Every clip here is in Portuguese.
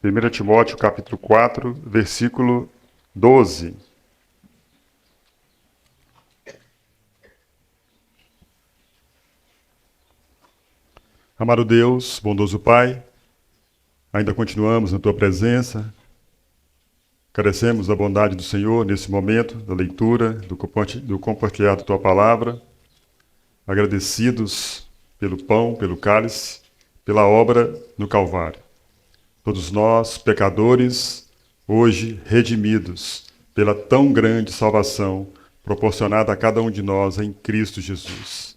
1 Timóteo capítulo 4, versículo 12. Amado Deus, bondoso Pai, ainda continuamos na Tua presença, carecemos da bondade do Senhor nesse momento, da leitura, do compartilhar da Tua palavra, agradecidos pelo pão, pelo cálice, pela obra no Calvário. Todos nós, pecadores, hoje redimidos pela tão grande salvação proporcionada a cada um de nós em Cristo Jesus.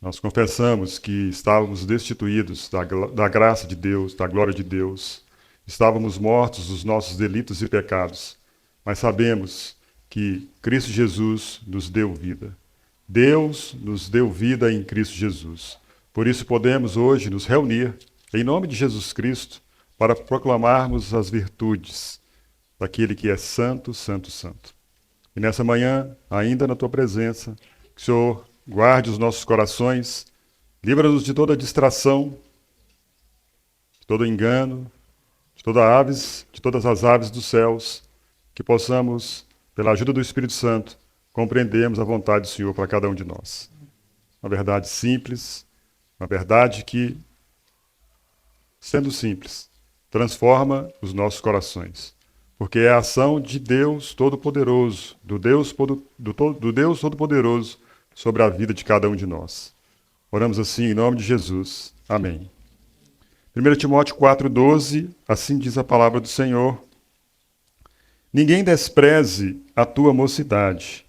Nós confessamos que estávamos destituídos da graça de Deus, da glória de Deus. Estávamos mortos dos nossos delitos e pecados, mas sabemos que Cristo Jesus nos deu vida. Deus nos deu vida em Cristo Jesus. Por isso podemos hoje nos reunir em nome de Jesus Cristo para proclamarmos as virtudes daquele que é santo, santo, santo. E nessa manhã, ainda na Tua presença, que o Senhor guarde os nossos corações, livra-nos de toda distração, de todo engano, de todas as aves dos céus, que possamos, pela ajuda do Espírito Santo, compreendermos a vontade do Senhor para cada um de nós. Uma verdade simples, uma verdade que, sendo simples, transforma os nossos corações. Porque é a ação de Deus Todo-Poderoso, do Deus Todo-Poderoso, sobre a vida de cada um de nós. Oramos assim em nome de Jesus. Amém. 1 Timóteo 4,12, assim diz a palavra do Senhor. Ninguém despreze a tua mocidade.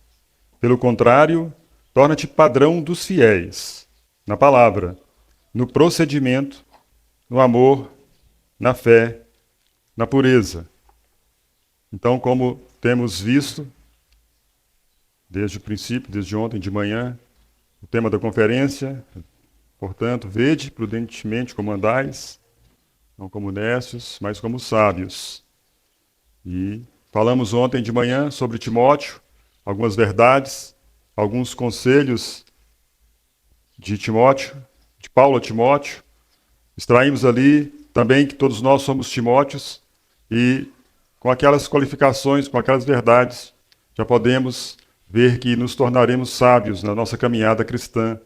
Pelo contrário, torna-te padrão dos fiéis, na palavra, no procedimento, no amor, na fé, na pureza. Então, como temos visto, desde o princípio, desde ontem de manhã, o tema da conferência, portanto, vede prudentemente como andais, não como necios, mas como sábios. E falamos ontem de manhã sobre Timóteo, algumas verdades, alguns conselhos de Timóteo, de Paulo a Timóteo. Extraímos ali também que todos nós somos Timóteos e com aquelas qualificações, com aquelas verdades, já podemos ver que nos tornaremos sábios na nossa caminhada cristã,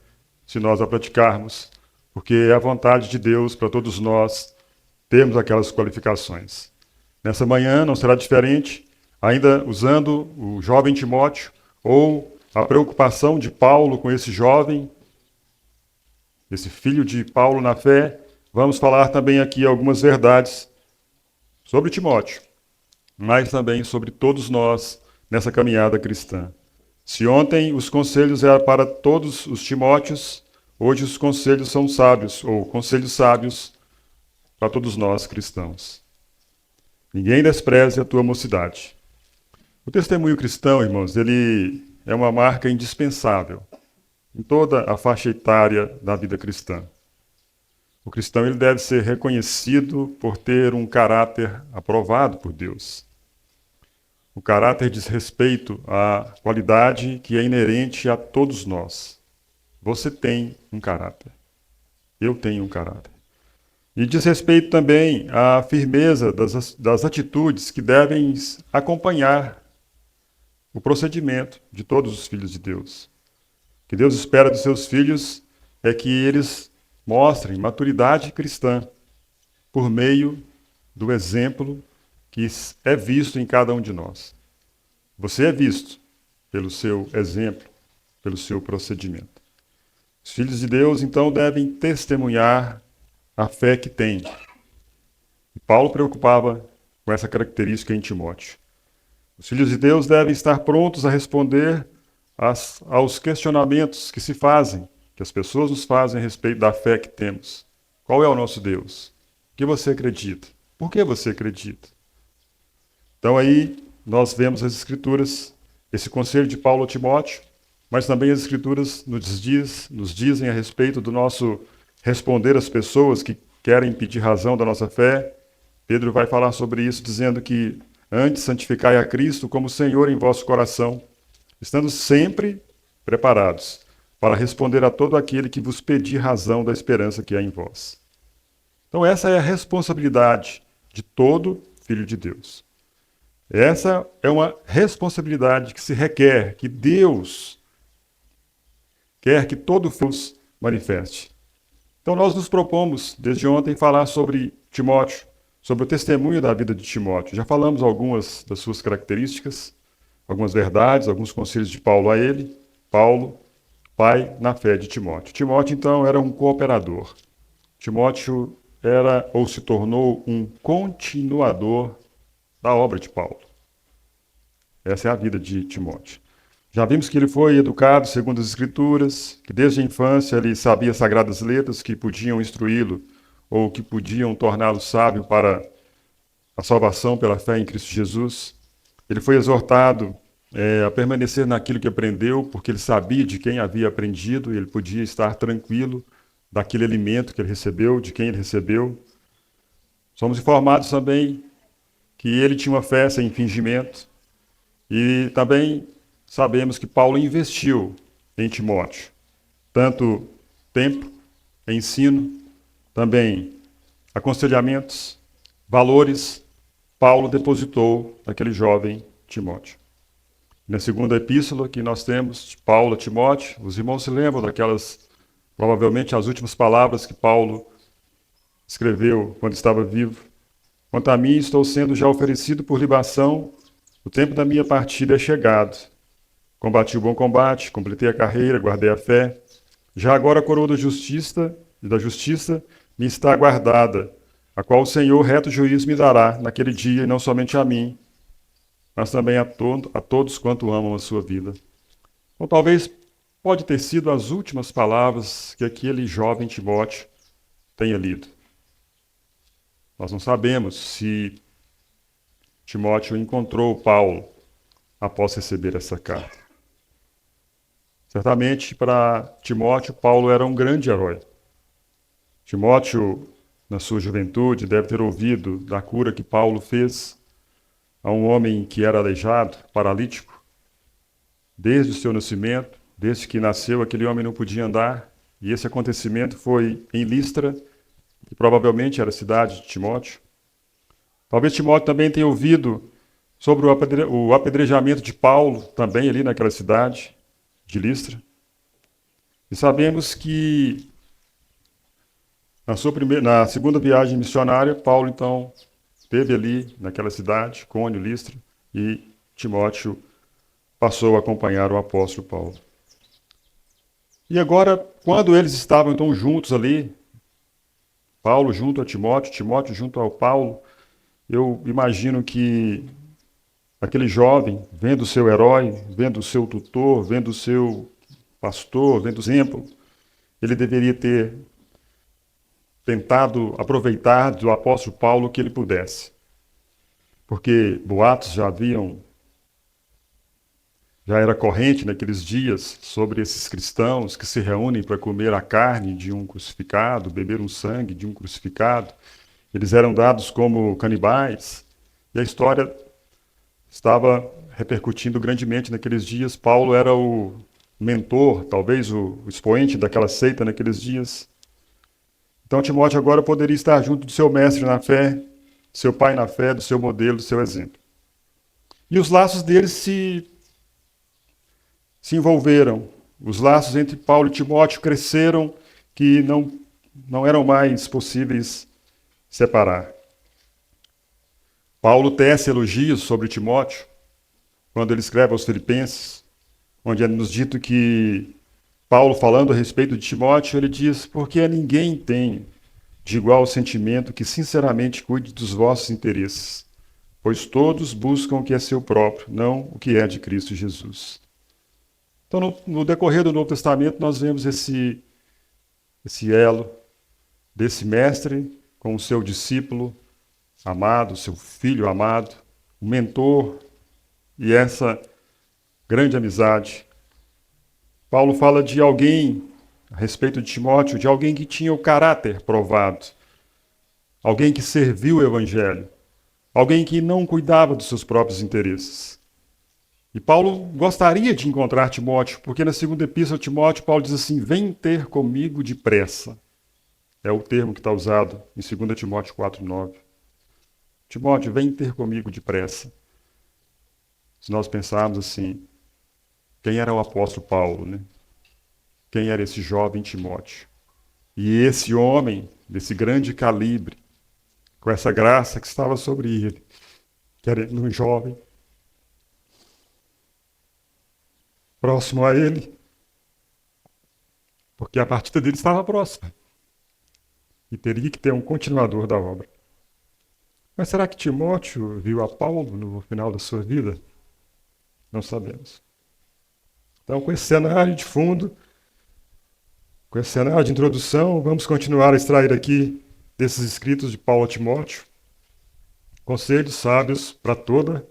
se nós a praticarmos, porque é a vontade de Deus para todos nós termos aquelas qualificações. Nessa manhã não será diferente, ainda usando o jovem Timóteo, ou a preocupação de Paulo com esse jovem, esse filho de Paulo na fé, vamos falar também aqui algumas verdades sobre Timóteo, mas também sobre todos nós nessa caminhada cristã. Se ontem os conselhos eram para todos os Timóteos, hoje os conselhos são sábios, ou conselhos sábios para todos nós cristãos. Ninguém despreze a tua mocidade. O testemunho cristão, irmãos, ele é uma marca indispensável em toda a faixa etária da vida cristã. O cristão ele deve ser reconhecido por ter um caráter aprovado por Deus. O caráter diz respeito à qualidade que é inerente a todos nós. Você tem um caráter. Eu tenho um caráter. E diz respeito também à firmeza das atitudes que devem acompanhar o procedimento de todos os filhos de Deus. O que Deus espera dos seus filhos é que eles mostrem maturidade cristã por meio do exemplo que é visto em cada um de nós. Você é visto pelo seu exemplo, pelo seu procedimento. Os filhos de Deus, então, devem testemunhar a fé que têm. E Paulo preocupava com essa característica em Timóteo. Os filhos de Deus devem estar prontos a responder aos questionamentos que se fazem, que as pessoas nos fazem a respeito da fé que temos. Qual é o nosso Deus? O que você acredita? Por que você acredita? Então aí nós vemos as Escrituras, esse conselho de Paulo a Timóteo, mas também as Escrituras nos dizem a respeito do nosso responder às pessoas que querem pedir razão da nossa fé. Pedro vai falar sobre isso, dizendo que antes santificai a Cristo como Senhor em vosso coração, estando sempre preparados para responder a todo aquele que vos pedir razão da esperança que há em vós. Então essa é a responsabilidade de todo filho de Deus. Essa é uma responsabilidade que se requer, que Deus quer que todo filho manifeste. Então nós nos propomos, desde ontem, falar sobre Timóteo, sobre o testemunho da vida de Timóteo. Já falamos algumas das suas características, algumas verdades, alguns conselhos de Paulo a ele. Paulo, pai na fé de Timóteo. Timóteo, então, era um cooperador. Timóteo era ou se tornou um continuador da obra de Paulo. Essa é a vida de Timóteo. Já vimos que ele foi educado segundo as Escrituras, que desde a infância ele sabia as sagradas letras que podiam instruí-lo ou que podiam torná-lo sábio para a salvação pela fé em Cristo Jesus. Ele foi exortado a permanecer naquilo que aprendeu, porque ele sabia de quem havia aprendido e ele podia estar tranquilo daquele alimento que ele recebeu, de quem ele recebeu. Somos informados também que ele tinha uma fé sem fingimento e também sabemos que Paulo investiu em Timóteo, tanto tempo, ensino, também aconselhamentos, valores, Paulo depositou naquele jovem Timóteo. Na segunda epístola que nós temos de Paulo a Timóteo, os irmãos se lembram daquelas, provavelmente as últimas palavras que Paulo escreveu quando estava vivo. Quanto a mim, estou sendo já oferecido por libação, o tempo da minha partida é chegado. Combati o bom combate, completei a carreira, guardei a fé. Já agora a coroa da justiça me está guardada, a qual o Senhor reto juízo me dará naquele dia, e não somente a mim, mas também a todos quanto amam a sua vida. Então, talvez pode ter sido as últimas palavras que aquele jovem Timóteo tenha lido. Nós não sabemos se Timóteo encontrou Paulo após receber essa carta. Certamente, para Timóteo, Paulo era um grande herói. Timóteo, na sua juventude, deve ter ouvido da cura que Paulo fez a um homem que era aleijado, paralítico. Desde o seu nascimento, desde que nasceu, aquele homem não podia andar, e esse acontecimento foi em Listra, que provavelmente era a cidade de Timóteo. Talvez Timóteo também tenha ouvido sobre o apedrejamento de Paulo, também ali naquela cidade de Listra. E sabemos que na segunda viagem missionária, Paulo então esteve ali naquela cidade, Cônio, Listra, e Timóteo passou a acompanhar o apóstolo Paulo. E agora, quando eles estavam então juntos ali, Paulo junto a Timóteo, Timóteo junto ao Paulo, eu imagino que aquele jovem, vendo o seu herói, vendo o seu tutor, vendo o seu pastor, vendo o exemplo, ele deveria ter tentado aproveitar do apóstolo Paulo o que ele pudesse. Porque boatos já era corrente naqueles dias sobre esses cristãos que se reúnem para comer a carne de um crucificado, beber um sangue de um crucificado. Eles eram dados como canibais, e a história estava repercutindo grandemente naqueles dias. Paulo era o mentor, talvez o expoente daquela seita naqueles dias. Então Timóteo agora poderia estar junto do seu mestre na fé, do seu pai na fé, do seu modelo, do seu exemplo. E os laços deles se envolveram. Os laços entre Paulo e Timóteo cresceram que não eram mais possíveis separar. Paulo tece elogios sobre Timóteo, quando ele escreve aos Filipenses, onde é nos dito que Paulo, falando a respeito de Timóteo, ele diz: porque ninguém tem de igual sentimento que sinceramente cuide dos vossos interesses, pois todos buscam o que é seu próprio, não o que é de Cristo Jesus. Então, no decorrer do Novo Testamento, nós vemos esse elo desse mestre com o seu discípulo amado, seu filho amado, o mentor, e essa grande amizade. Paulo fala de alguém, a respeito de Timóteo, de alguém que tinha o caráter provado, alguém que serviu o evangelho, alguém que não cuidava dos seus próprios interesses. E Paulo gostaria de encontrar Timóteo, porque na segunda epístola de Timóteo, Paulo diz assim: vem ter comigo depressa. É o termo que está usado em 2 Timóteo 4:9. Timóteo, vem ter comigo depressa. Se nós pensarmos assim, quem era o apóstolo Paulo, né? Quem era esse jovem Timóteo? E esse homem, desse grande calibre, com essa graça que estava sobre ele, que era um jovem, próximo a ele, porque a partida dele estava próxima. E teria que ter um continuador da obra. Mas será que Timóteo viu a Paulo no final da sua vida? Não sabemos. Então, com esse cenário de fundo, com esse cenário de introdução, vamos continuar a extrair aqui desses escritos de Paulo a Timóteo conselhos sábios para toda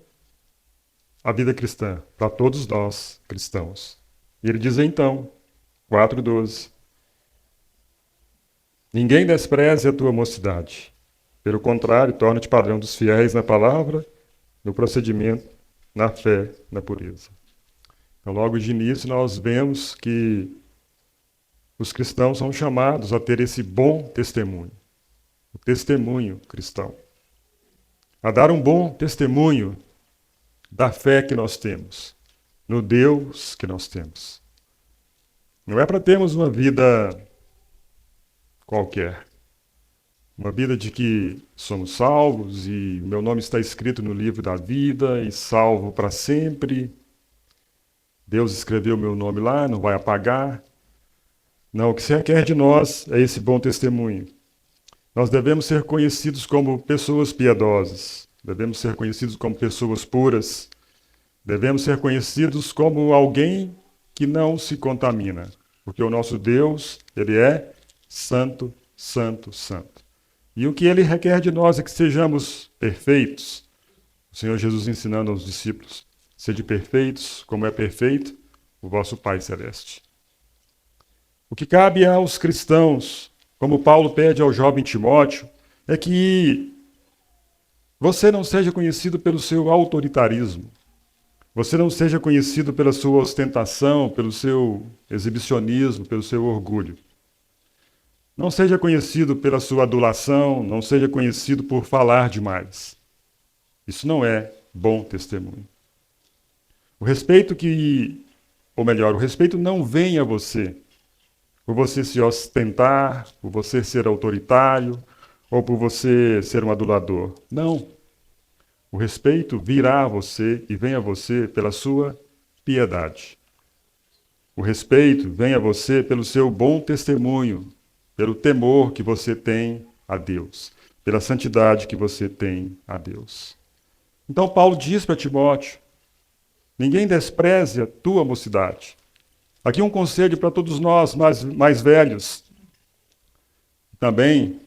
a vida cristã, para todos nós cristãos. E ele diz então, 4:12, ninguém despreze a tua mocidade. Pelo contrário, torna-te padrão dos fiéis na palavra, no procedimento, na fé, na pureza. Então, logo de início, nós vemos que os cristãos são chamados a ter esse bom testemunho, o testemunho cristão. A dar um bom testemunho da fé que nós temos, no Deus que nós temos. Não é para termos uma vida qualquer, uma vida de que somos salvos e meu nome está escrito no livro da vida e salvo para sempre. Deus escreveu meu nome lá, não vai apagar. Não, o que se requer de nós é esse bom testemunho. Nós devemos ser conhecidos como pessoas piedosas, devemos ser conhecidos como pessoas puras, devemos ser conhecidos como alguém que não se contamina, porque o nosso Deus, ele é santo, santo, santo. E o que ele requer de nós é que sejamos perfeitos. O Senhor Jesus ensinando aos discípulos, sede perfeitos, como é perfeito o vosso Pai Celeste. O que cabe aos cristãos, como Paulo pede ao jovem Timóteo, é que você não seja conhecido pelo seu autoritarismo, você não seja conhecido pela sua ostentação, pelo seu exibicionismo, pelo seu orgulho. Não seja conhecido pela sua adulação, não seja conhecido por falar demais. Isso não é bom testemunho. O respeito o respeito não vem a você por você se ostentar, por você ser autoritário ou por você ser um adulador. Não. O respeito virá a você e vem a você pela sua piedade. O respeito vem a você pelo seu bom testemunho, pelo temor que você tem a Deus, pela santidade que você tem a Deus. Então Paulo diz para Timóteo, ninguém despreze a tua mocidade. Aqui um conselho para todos nós mais velhos, também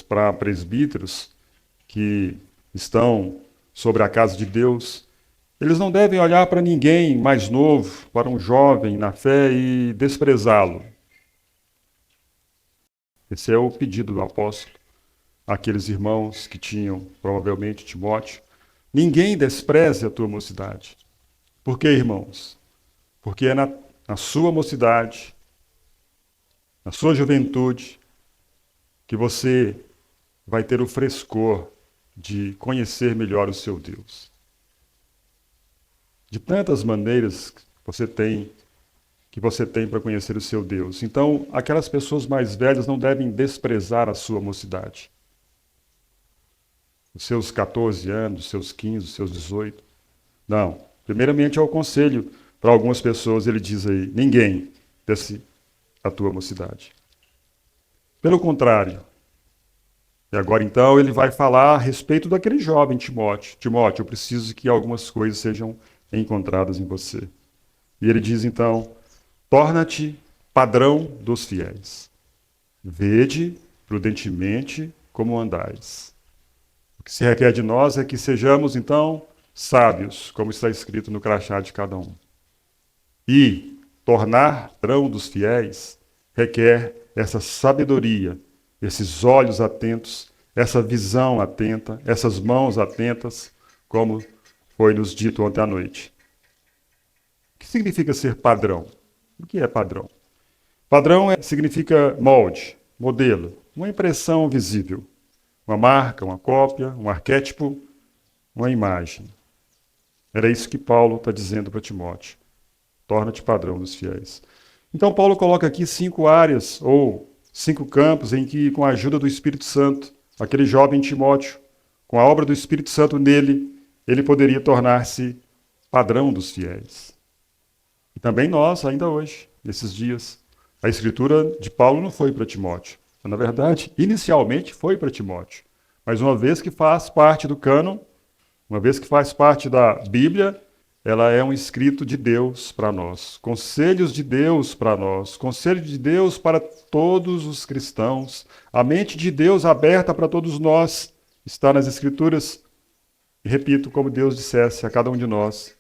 para presbíteros que estão sobre a casa de Deus. Eles não devem olhar para ninguém mais novo, para um jovem na fé e desprezá-lo. Esse é o pedido do apóstolo àqueles irmãos que tinham, provavelmente, Timóteo. Ninguém despreze a tua mocidade. Por quê, irmãos? Porque é na sua mocidade, na sua juventude, que você vai ter o frescor de conhecer melhor o seu Deus. De tantas maneiras que você tem para conhecer o seu Deus. Então, aquelas pessoas mais velhas não devem desprezar a sua mocidade. Os seus 14 anos, os seus 15, os seus 18. Não. Primeiramente é o conselho para algumas pessoas, ele diz aí, ninguém desce a tua mocidade. Pelo contrário, e agora então ele vai falar a respeito daquele jovem Timóteo. Timóteo, eu preciso que algumas coisas sejam encontradas em você. E ele diz então, torna-te padrão dos fiéis. Vede prudentemente como andais. O que se requer de nós é que sejamos então sábios, como está escrito no crachá de cada um. E tornar padrão dos fiéis requer essa sabedoria, esses olhos atentos, essa visão atenta, essas mãos atentas, como foi nos dito ontem à noite. O que significa ser padrão? O que é padrão? Padrão significa molde, modelo, uma impressão visível. uma marca, uma cópia, um arquétipo, uma imagem. Era isso que Paulo está dizendo para Timóteo. Torna-te padrão dos fiéis. Então Paulo coloca aqui 5 áreas, ou 5 campos, em que, com a ajuda do Espírito Santo, aquele jovem Timóteo, com a obra do Espírito Santo nele, ele poderia tornar-se padrão dos fiéis. E também nós, ainda hoje, nesses dias. A escritura de Paulo não foi para Timóteo. Na verdade, inicialmente foi para Timóteo. Mas uma vez que faz parte do cânon, uma vez que faz parte da Bíblia, ela é um escrito de Deus para nós. Conselhos de Deus para nós. Conselho de Deus para todos os cristãos. A mente de Deus aberta para todos nós está nas Escrituras. E repito, como Deus dissesse a cada um de nós,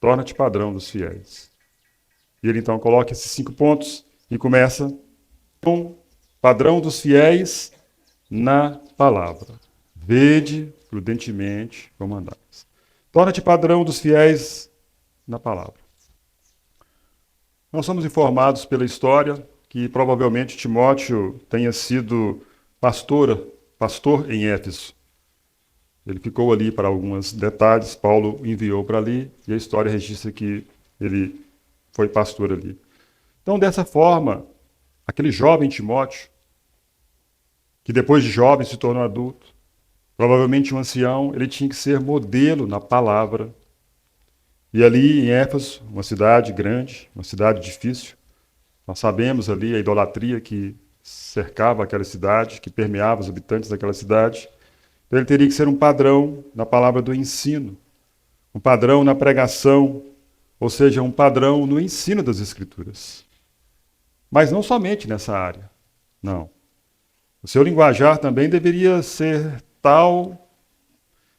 torna-te padrão dos fiéis. E ele então coloca esses 5 pontos e começa com padrão dos fiéis na palavra. Vede prudentemente como andais. Torna-te padrão dos fiéis na palavra. Nós somos informados pela história que provavelmente Timóteo tenha sido pastor em Éfeso. Ele ficou ali para alguns detalhes, Paulo enviou para ali, e a história registra que ele foi pastor ali. Então, dessa forma, aquele jovem Timóteo, que depois de jovem se tornou adulto, provavelmente um ancião, ele tinha que ser modelo na palavra. E ali em Éfeso, uma cidade grande, uma cidade difícil, nós sabemos ali a idolatria que cercava aquela cidade, que permeava os habitantes daquela cidade. Então ele teria que ser um padrão na palavra do ensino, um padrão na pregação, ou seja, um padrão no ensino das Escrituras. Mas não somente nessa área, não. O seu linguajar também deveria ser tal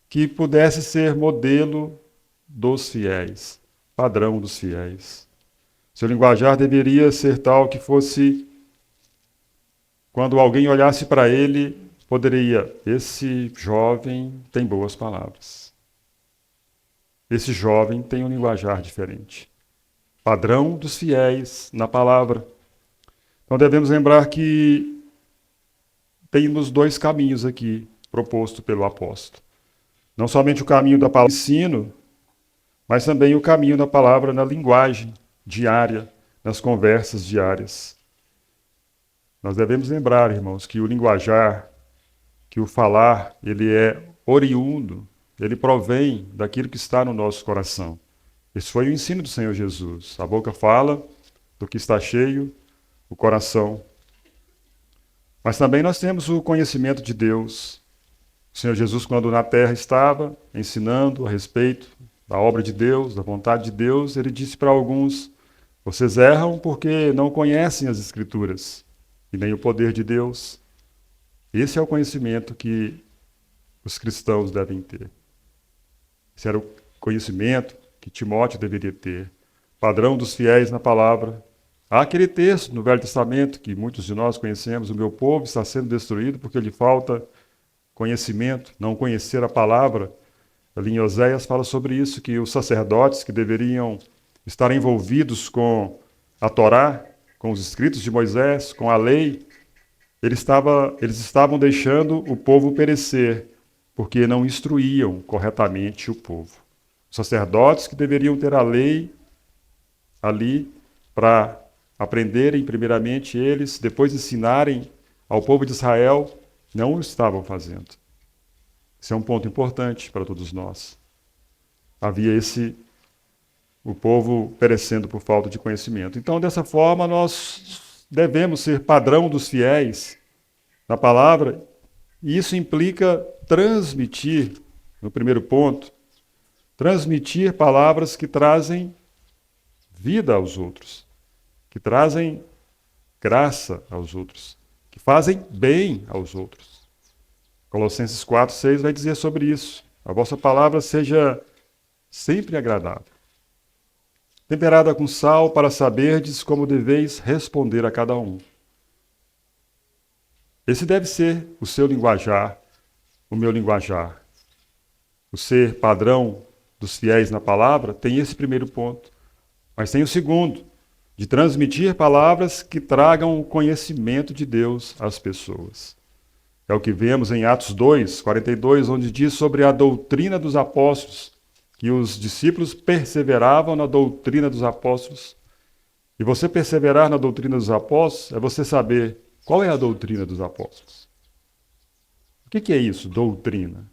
que pudesse ser modelo dos fiéis, padrão dos fiéis. Seu linguajar deveria ser tal que fosse, quando alguém olhasse para ele, poderia, esse jovem tem boas palavras. Esse jovem tem um linguajar diferente. Padrão dos fiéis na palavra. Então devemos lembrar que temos 2 caminhos aqui proposto pelo apóstolo. Não somente o caminho da palavra ensino, mas também o caminho da palavra na linguagem diária, nas conversas diárias. Nós devemos lembrar, irmãos, que o linguajar, que o falar, ele é oriundo, ele provém daquilo que está no nosso coração. Esse foi o ensino do Senhor Jesus. A boca fala do que está cheio, o coração. Mas também nós temos o conhecimento de Deus. O Senhor Jesus, quando na terra estava, ensinando a respeito da obra de Deus, da vontade de Deus, ele disse para alguns: vocês erram porque não conhecem as Escrituras e nem o poder de Deus. Esse é o conhecimento que os cristãos devem ter. Esse era o conhecimento que Timóteo deveria ter. Padrão dos fiéis na palavra. Há aquele texto no Velho Testamento que muitos de nós conhecemos: o meu povo está sendo destruído porque lhe falta conhecimento, não conhecer a palavra. Ali em Oséias fala sobre isso, que os sacerdotes que deveriam estar envolvidos com a Torá, com os escritos de Moisés, com a lei, eles estavam deixando o povo perecer, porque não instruíam corretamente o povo. Os sacerdotes que deveriam ter a lei ali para aprenderem primeiramente eles, depois ensinarem ao povo de Israel, não o estavam fazendo. Esse é um ponto importante para todos nós. Havia o povo perecendo por falta de conhecimento. Então, dessa forma, nós devemos ser padrão dos fiéis na palavra, e isso implica transmitir, no primeiro ponto, transmitir palavras que trazem vida aos outros, que trazem graça aos outros, que fazem bem aos outros. Colossenses 4:6 vai dizer sobre isso. A vossa palavra seja sempre agradável, temperada com sal, para saberdes como deveis responder a cada um. Esse deve ser o seu linguajar, o meu linguajar. O ser padrão dos fiéis na palavra tem esse primeiro ponto. Mas tem o segundo, de transmitir palavras que tragam o conhecimento de Deus às pessoas. É o que vemos em Atos 2, 42, onde diz sobre a doutrina dos apóstolos, que os discípulos perseveravam na doutrina dos apóstolos. E você perseverar na doutrina dos apóstolos é você saber qual é a doutrina dos apóstolos. O que é isso, doutrina?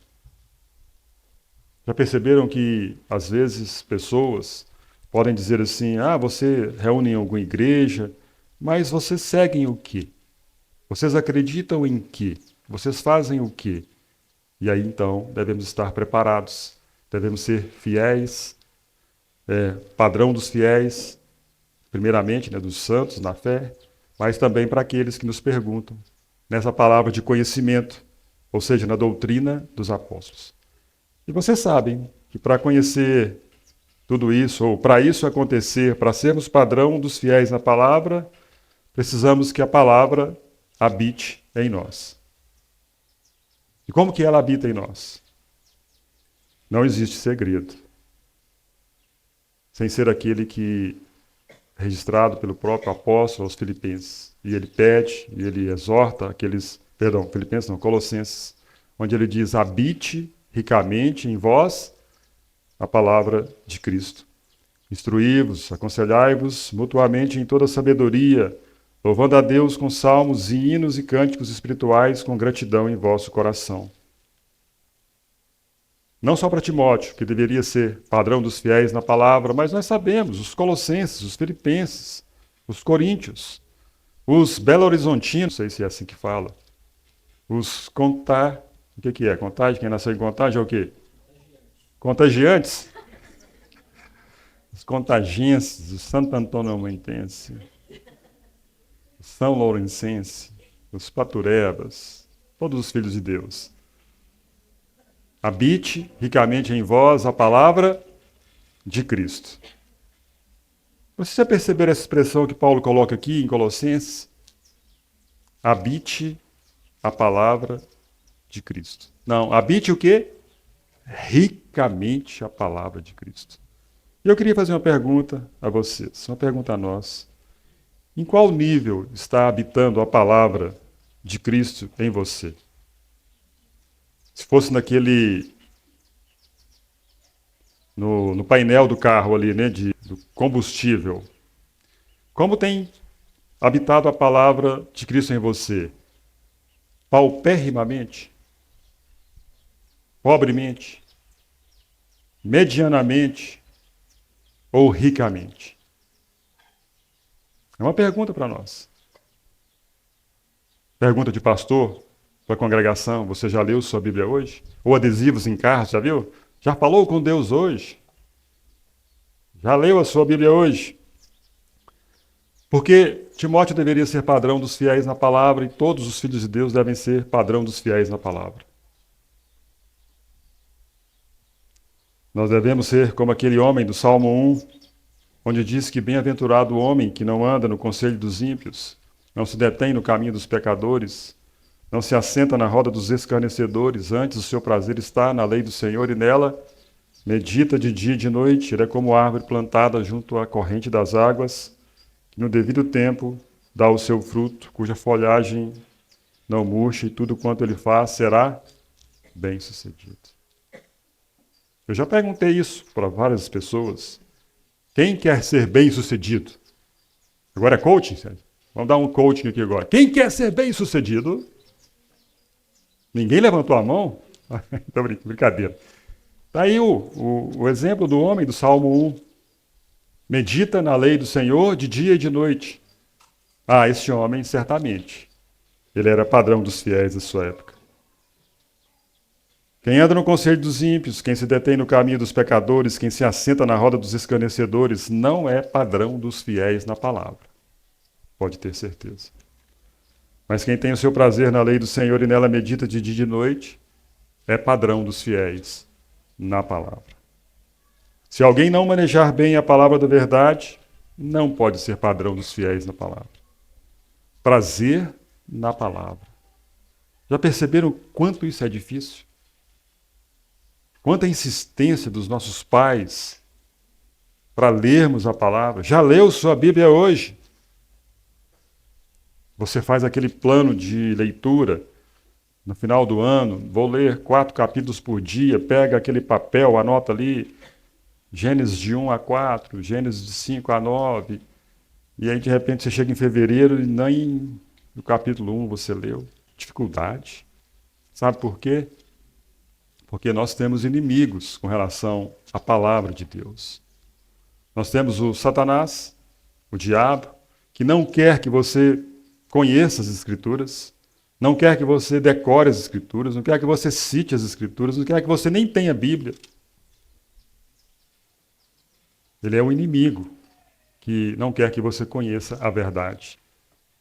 Já perceberam que, às vezes, pessoas podem dizer assim, você reúne em alguma igreja, mas vocês seguem o quê? Vocês acreditam em quê? Vocês fazem o quê? E aí, então, devemos estar preparados. Devemos ser fiéis, padrão dos fiéis, primeiramente, dos santos na fé, mas também para aqueles que nos perguntam, nessa palavra de conhecimento, ou seja, na doutrina dos apóstolos. E vocês sabem que para conhecer tudo isso, ou para isso acontecer, para sermos padrão dos fiéis na palavra, precisamos que a palavra habite em nós. E como que ela habita em nós? Não existe segredo. Sem ser aquele que é registrado pelo próprio apóstolo aos Filipenses. E ele pede, e ele exorta Filipenses não, Colossenses, onde ele diz, habite ricamente em vós a palavra de Cristo. Instruí-vos, aconselhai-vos mutuamente em toda sabedoria, louvando a Deus com salmos, hinos e cânticos espirituais com gratidão em vosso coração. Não só para Timóteo, que deveria ser padrão dos fiéis na palavra, mas nós sabemos, os colossenses, os filipenses, os coríntios, os belo-horizontinos, não sei se é assim que fala, os o que é? Contagem? Quem nasceu em Contagem é o quê? Contagiantes. Os contagienses, os Santo Antônio Momentense, os São Lourencense, os Paturebas, todos os filhos de Deus. Habite ricamente em vós a palavra de Cristo. Vocês já perceberam essa expressão que Paulo coloca aqui em Colossenses? Habite a palavra de Cristo. Não, habite o quê? Ricamente a palavra de Cristo. E eu queria fazer uma pergunta a vocês, uma pergunta a nós. Em qual nível está habitando a palavra de Cristo em você? Se fosse no painel do carro ali, do combustível, como tem habitado a palavra de Cristo em você? Paupérrimamente? Pobremente? Medianamente? Ou ricamente? É uma pergunta para nós. Pergunta de pastor para a congregação. Você já leu sua Bíblia hoje? Ou adesivos em carros, já viu? Já falou com Deus hoje? Já leu a sua Bíblia hoje? Porque Timóteo deveria ser padrão dos fiéis na palavra e todos os filhos de Deus devem ser padrão dos fiéis na palavra. Nós devemos ser como aquele homem do Salmo 1, onde diz que bem-aventurado o homem que não anda no conselho dos ímpios, não se detém no caminho dos pecadores, não se assenta na roda dos escarnecedores, antes o seu prazer está na lei do Senhor e nela medita de dia e de noite. Ele é como árvore plantada junto à corrente das águas, que no devido tempo dá o seu fruto, cuja folhagem não murcha e tudo quanto ele faz será bem-sucedido. Eu já perguntei isso para várias pessoas. Quem quer ser bem-sucedido? Agora é coaching? Vamos dar um coaching aqui agora. Quem quer ser bem-sucedido? Ninguém levantou a mão? Então, brincadeira. Está aí o exemplo do homem do Salmo 1. Medita na lei do Senhor de dia e de noite. Esse homem, certamente, ele era padrão dos fiéis da sua época. Quem anda no conselho dos ímpios, quem se detém no caminho dos pecadores, quem se assenta na roda dos escarnecedores, não é padrão dos fiéis na palavra. Pode ter certeza. Mas quem tem o seu prazer na lei do Senhor e nela medita de dia e de noite, é padrão dos fiéis na palavra. Se alguém não manejar bem a palavra da verdade, não pode ser padrão dos fiéis na palavra. Prazer na palavra. Já perceberam quanto isso é difícil? Quanta insistência dos nossos pais para lermos a palavra. Já leu sua Bíblia hoje? Você faz aquele plano de leitura no final do ano, vou ler 4 capítulos por dia, pega aquele papel, anota ali, Gênesis de 1 a 4, Gênesis de 5 a 9, e aí de repente você chega em fevereiro e nem no capítulo 1 você leu. Dificuldade. Sabe por quê? Porque nós temos inimigos com relação à palavra de Deus. Nós temos o Satanás, o diabo, que não quer que você conheça as Escrituras, não quer que você decore as Escrituras, não quer que você cite as Escrituras, não quer que você nem tenha Bíblia. Ele é um inimigo que não quer que você conheça a verdade.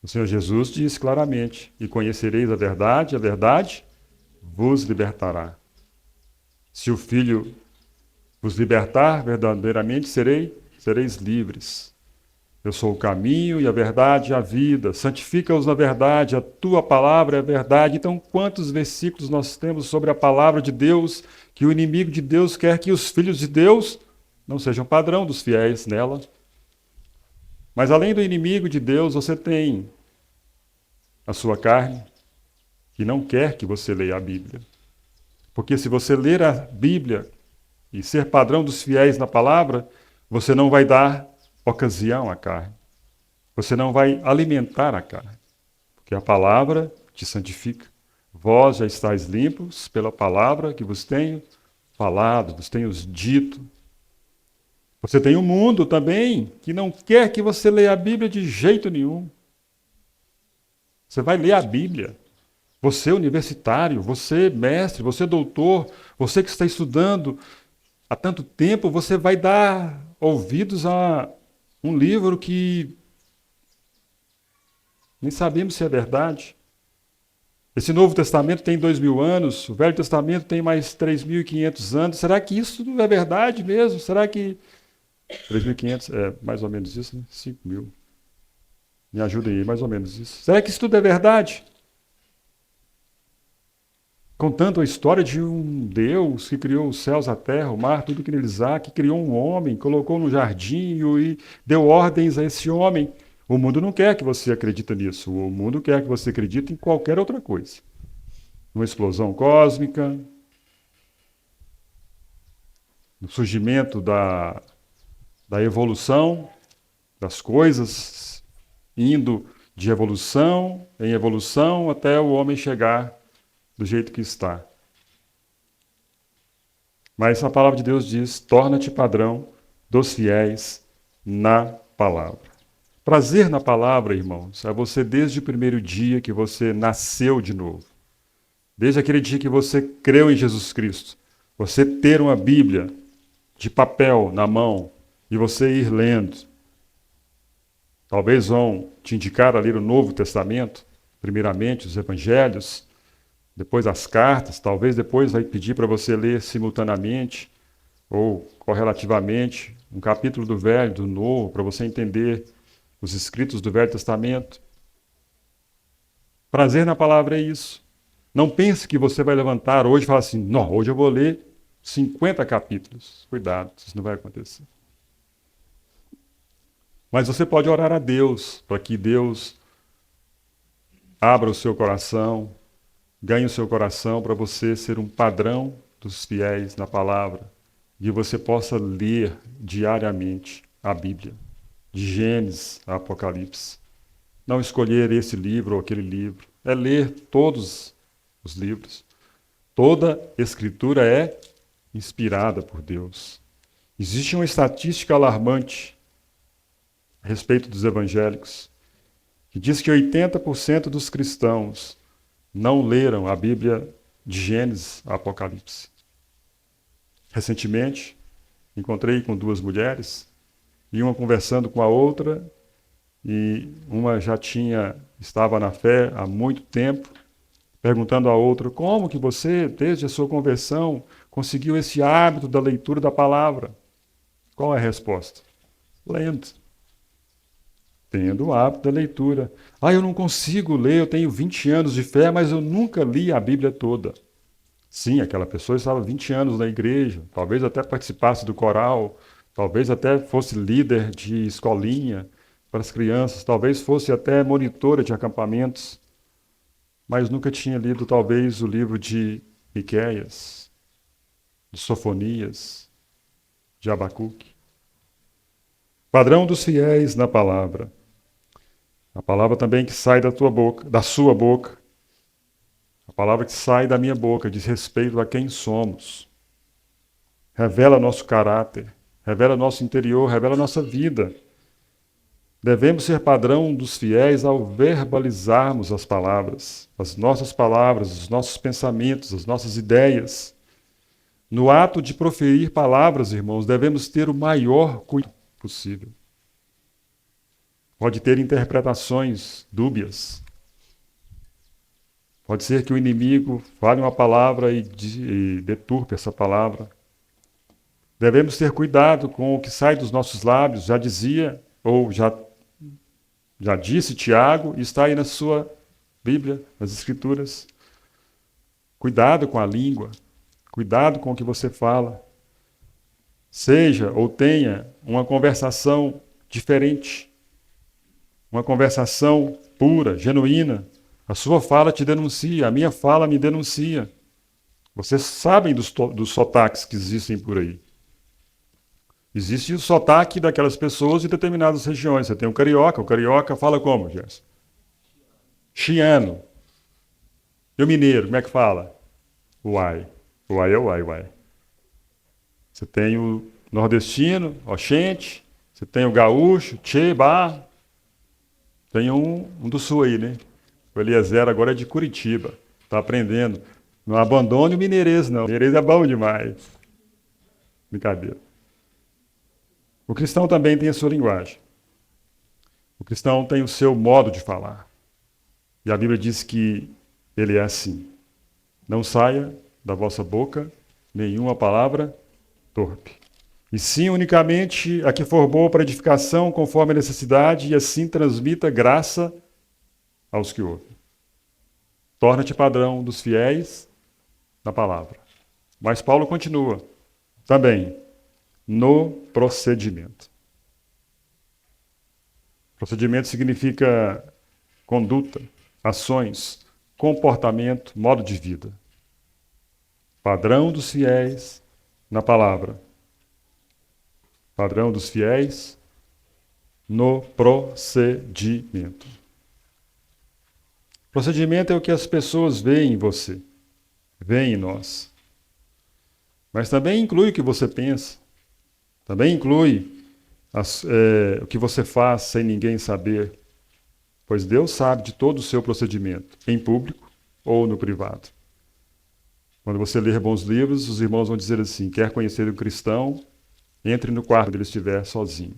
O Senhor Jesus diz claramente: e conhecereis a verdade vos libertará. Se o Filho vos libertar, verdadeiramente sereis livres. Eu sou o caminho e a verdade e a vida. Santifica-os na verdade, a tua palavra é a verdade. Então, quantos versículos nós temos sobre a palavra de Deus, que o inimigo de Deus quer que os filhos de Deus não sejam padrão dos fiéis nela. Mas além do inimigo de Deus, você tem a sua carne, que não quer que você leia a Bíblia. Porque se você ler a Bíblia e ser padrão dos fiéis na palavra, você não vai dar ocasião à carne. Você não vai alimentar a carne. Porque a palavra te santifica. Vós já estáis limpos pela palavra que vos tenho falado, vos tenho dito. Você tem um mundo também que não quer que você leia a Bíblia de jeito nenhum. Você vai ler a Bíblia. Você universitário, você mestre, você doutor, você que está estudando há tanto tempo, você vai dar ouvidos a um livro que nem sabemos se é verdade. Esse Novo Testamento tem 2000 anos, o Velho Testamento tem mais 3.500 anos. Será que isso não é verdade mesmo? Será que 3.500 é mais ou menos isso, né? 5.000. Me ajudem aí, mais ou menos isso. Será que isso tudo é verdade? Contando a história de um Deus que criou os céus, a terra, o mar, tudo que neles há, que criou um homem, colocou no jardim e deu ordens a esse homem. O mundo não quer que você acredite nisso. O mundo quer que você acredite em qualquer outra coisa. Uma explosão cósmica, no surgimento da evolução das coisas, indo de evolução em evolução até o homem chegar do jeito que está. Mas a palavra de Deus diz: torna-te padrão dos fiéis na palavra. Prazer na palavra, irmãos, é você desde o primeiro dia que você nasceu de novo. Desde aquele dia que você creu em Jesus Cristo. Você ter uma Bíblia de papel na mão e você ir lendo. Talvez vão te indicar a ler o Novo Testamento, primeiramente os Evangelhos, depois as cartas, talvez depois vai pedir para você ler simultaneamente ou correlativamente um capítulo do Velho, do Novo, para você entender os escritos do Velho Testamento. Prazer na palavra é isso. Não pense que você vai levantar hoje e falar assim: não, hoje eu vou ler 50 capítulos. Cuidado, isso não vai acontecer. Mas você pode orar a Deus para que Deus abra o seu coração, ganhe o seu coração para você ser um padrão dos fiéis na palavra e você possa ler diariamente a Bíblia, de Gênesis a Apocalipse. Não escolher esse livro ou aquele livro, é ler todos os livros. Toda escritura é inspirada por Deus. Existe uma estatística alarmante a respeito dos evangélicos, que diz que 80% dos cristãos não leram a Bíblia de Gênesis a Apocalipse. Recentemente, encontrei com 2 mulheres, e uma conversando com a outra, e uma já estava na fé há muito tempo, perguntando à outra: como que você, desde a sua conversão, conseguiu esse hábito da leitura da palavra? Qual é a resposta? Lendo. Tendo o hábito da leitura. Eu não consigo ler, eu tenho 20 anos de fé, mas eu nunca li a Bíblia toda. Sim, aquela pessoa estava 20 anos na igreja, talvez até participasse do coral, talvez até fosse líder de escolinha para as crianças, talvez fosse até monitora de acampamentos. mas nunca tinha lido talvez o livro de Miqueias, de Sofonias, de Abacuque. Padrão dos fiéis na palavra. A palavra também que sai da tua boca, da sua boca. A palavra que sai da minha boca diz respeito a quem somos. Revela nosso caráter, revela nosso interior, revela nossa vida. Devemos ser padrão dos fiéis ao verbalizarmos as palavras, os nossos pensamentos, as nossas ideias. No ato de proferir palavras, irmãos, devemos ter o maior cuidado possível. Pode ter interpretações dúbias. Pode ser que o inimigo fale uma palavra e deturpe essa palavra. Devemos ter cuidado com o que sai dos nossos lábios, já dizia, ou já disse Tiago, e está aí na sua Bíblia, nas Escrituras. Cuidado com a língua, cuidado com o que você fala. Seja ou tenha uma conversação diferente, uma conversação pura, genuína. A sua fala te denuncia, a minha fala me denuncia. Vocês sabem dos sotaques que existem por aí. Existe o sotaque daquelas pessoas de determinadas regiões. Você tem o carioca fala como, Gerson? Chiano. E o mineiro, como é que fala? Uai. Uai é uai. Você tem o nordestino, oxente. Você tem o gaúcho, tchê, bar. Tem um do sul aí, né? O Eliezer agora é de Curitiba. Está aprendendo. Não abandone o mineirês, não. O mineirês é bom demais. Brincadeira. O cristão também tem a sua linguagem. O cristão tem o seu modo de falar. E a Bíblia diz que ele é assim. Não saia da vossa boca nenhuma palavra torpe. E sim, unicamente a que for boa para edificação, conforme a necessidade, e assim transmita graça aos que ouvem. Torna-te padrão dos fiéis na palavra. Mas Paulo continua também no procedimento. Procedimento significa conduta, ações, comportamento, modo de vida. Padrão dos fiéis na palavra. Padrão dos fiéis no procedimento. Procedimento é o que as pessoas veem em você, veem em nós. Mas também inclui o que você pensa. Também inclui o que você faz sem ninguém saber. Pois Deus sabe de todo o seu procedimento, em público ou no privado. Quando você ler bons livros, os irmãos vão dizer assim: quer conhecer o cristão? Entre no quarto onde ele estiver sozinho.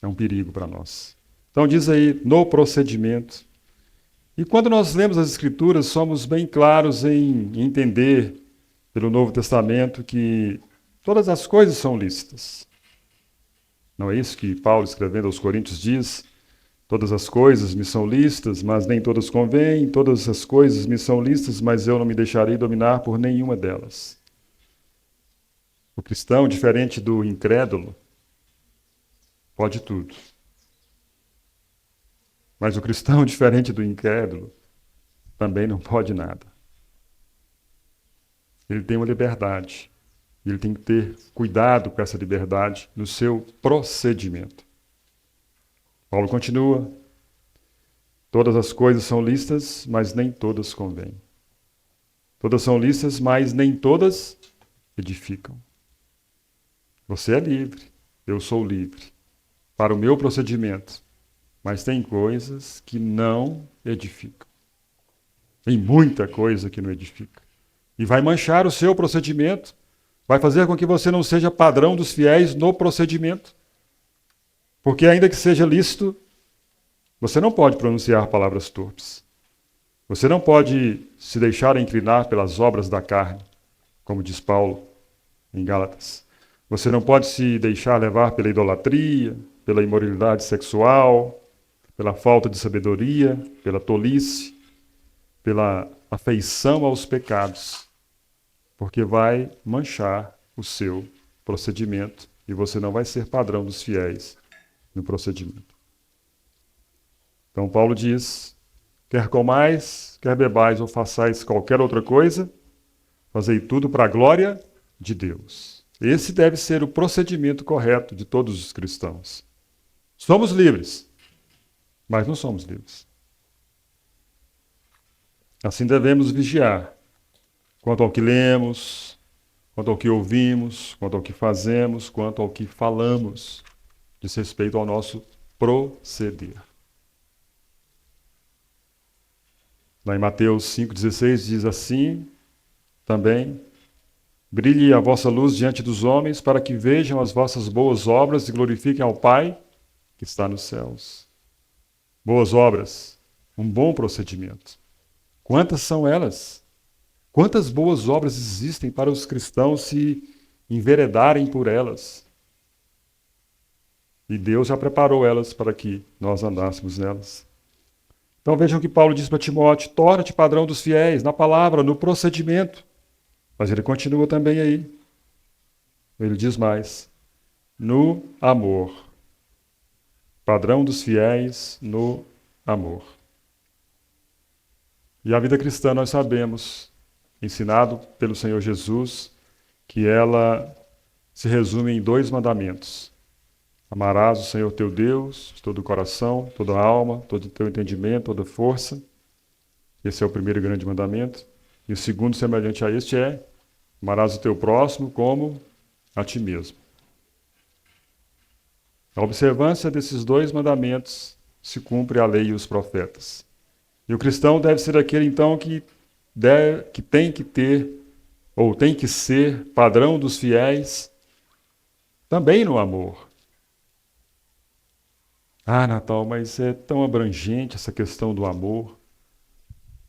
É um perigo para nós. Então diz aí, no procedimento. E quando nós lemos as Escrituras, somos bem claros em entender, pelo Novo Testamento, que todas as coisas são lícitas. Não é isso que Paulo, escrevendo aos Coríntios, diz? Todas as coisas me são lícitas, mas nem todas convêm. Todas as coisas me são lícitas, mas eu não me deixarei dominar por nenhuma delas. O cristão, diferente do incrédulo, pode tudo. Mas o cristão, diferente do incrédulo, também não pode nada. Ele tem uma liberdade. Ele tem que ter cuidado com essa liberdade no seu procedimento. Paulo continua. Todas as coisas são lícitas, mas nem todas convêm. Todas são lícitas, mas nem todas edificam. Você é livre, eu sou livre para o meu procedimento, mas tem coisas que não edificam. Tem muita coisa que não edifica. E vai manchar o seu procedimento, vai fazer com que você não seja padrão dos fiéis no procedimento. Porque ainda que seja lícito, você não pode pronunciar palavras torpes. Você não pode se deixar inclinar pelas obras da carne, como diz Paulo em Gálatas. Você não pode se deixar levar pela idolatria, pela imoralidade sexual, pela falta de sabedoria, pela tolice, pela afeição aos pecados, porque vai manchar o seu procedimento e você não vai ser padrão dos fiéis no procedimento. Então Paulo diz, quer comais, quer bebais ou façais qualquer outra coisa, fazei tudo para a glória de Deus. Esse deve ser o procedimento correto de todos os cristãos. Somos livres, mas não somos livres. Assim devemos vigiar quanto ao que lemos, quanto ao que ouvimos, quanto ao que fazemos, quanto ao que falamos, diz respeito ao nosso proceder. Lá em Mateus 5,16 diz assim também: brilhe a vossa luz diante dos homens, para que vejam as vossas boas obras e glorifiquem ao Pai que está nos céus. Boas obras, um bom procedimento. Quantas são elas? Quantas boas obras existem para os cristãos se enveredarem por elas? E Deus já preparou elas para que nós andássemos nelas. Então vejam que Paulo diz para Timóteo: torna-te padrão dos fiéis, na palavra, no procedimento. Mas ele continua também aí. Ele diz mais: no amor. Padrão dos fiéis no amor. E a vida cristã, nós sabemos, ensinado pelo Senhor Jesus, que ela se resume em 2 mandamentos. Amarás o Senhor teu Deus de todo o coração, toda a alma, todo o teu entendimento, toda a força. Esse é o primeiro grande mandamento. E o segundo, semelhante a este, é: amarás o teu próximo como a ti mesmo. A observância desses 2 mandamentos se cumpre a lei e os profetas. E o cristão deve ser aquele, então, que tem que ter, ou tem que ser, padrão dos fiéis, também no amor. Ah, Natal, mas é tão abrangente essa questão do amor.